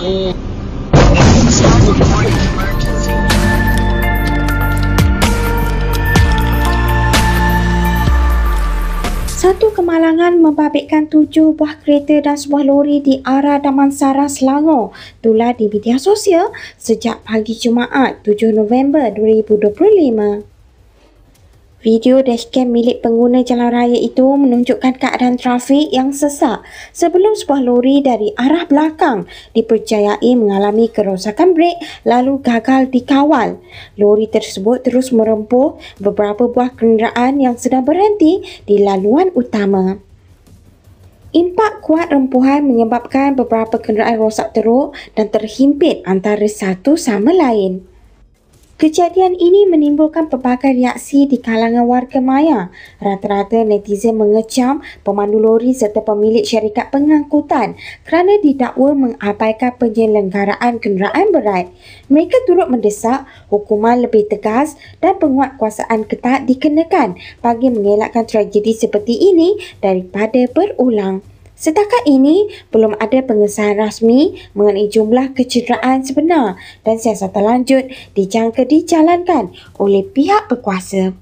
Satu kemalangan membabitkan 7 buah kereta dan sebuah lori di arah Damansara, Selangor tular di media sosial sejak pagi Jumaat 7 November 2025. Video dashcam milik pengguna jalan raya itu menunjukkan keadaan trafik yang sesak sebelum sebuah lori dari arah belakang dipercayai mengalami kerosakan brek lalu gagal dikawal. Lori tersebut terus merempuh beberapa buah kenderaan yang sedang berhenti di laluan utama. Impak kuat rempuhan menyebabkan beberapa kenderaan rosak teruk dan terhimpit antara satu sama lain. Kejadian ini menimbulkan pelbagai reaksi di kalangan warga maya. Rata-rata netizen mengecam pemandu lori serta pemilik syarikat pengangkutan kerana didakwa mengabaikan penyelenggaraan kenderaan berat. Mereka turut mendesak hukuman lebih tegas dan penguatkuasaan ketat dikenakan bagi mengelakkan tragedi seperti ini daripada berulang. Setakat ini, belum ada pengesahan rasmi mengenai jumlah kecederaan sebenar dan siasatan lanjut dijangka dijalankan oleh pihak berkuasa.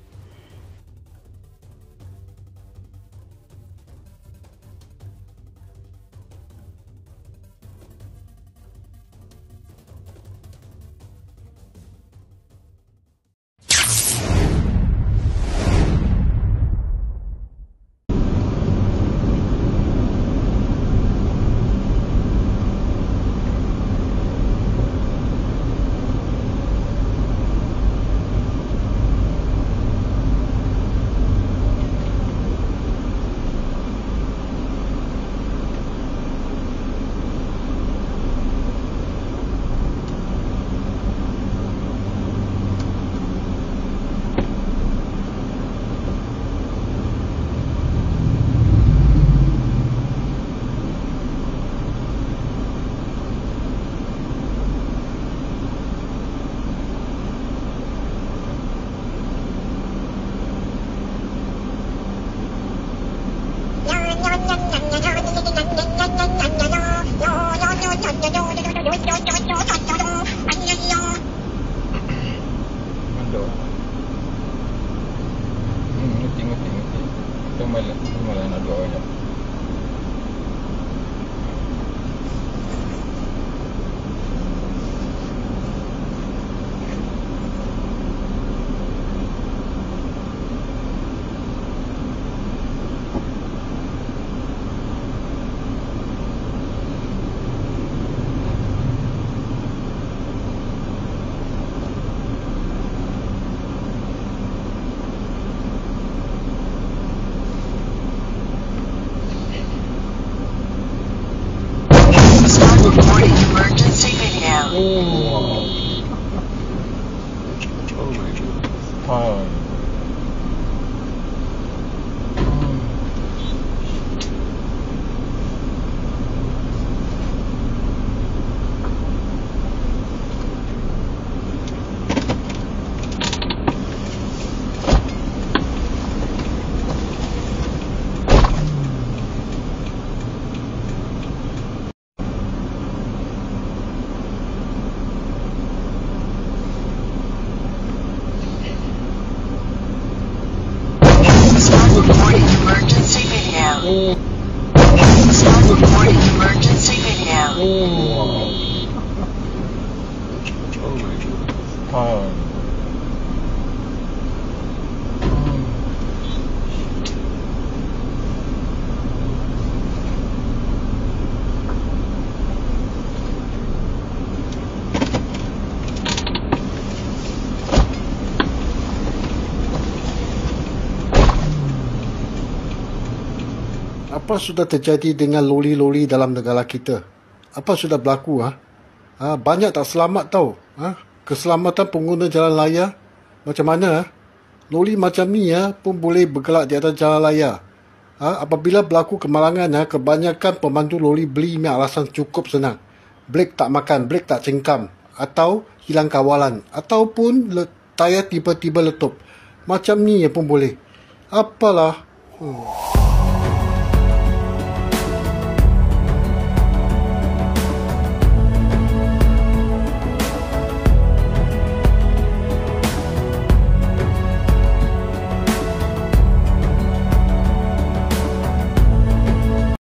Emergency video. Emergency video. Start recording emergency video. Apa sudah terjadi dengan lori-lori dalam negara kita? Apa sudah berlaku? Banyak tak selamat tau. Keselamatan pengguna jalan raya macam mana? Lori macam ni pun boleh bergelak di atas jalan raya. Apabila berlaku kemalangan, kebanyakan pemandu lori beli alasan cukup senang. Brek tak makan, brek tak cengkam, atau hilang kawalan, ataupun tayar tiba-tiba letup. Macam ni pun boleh. Apalah.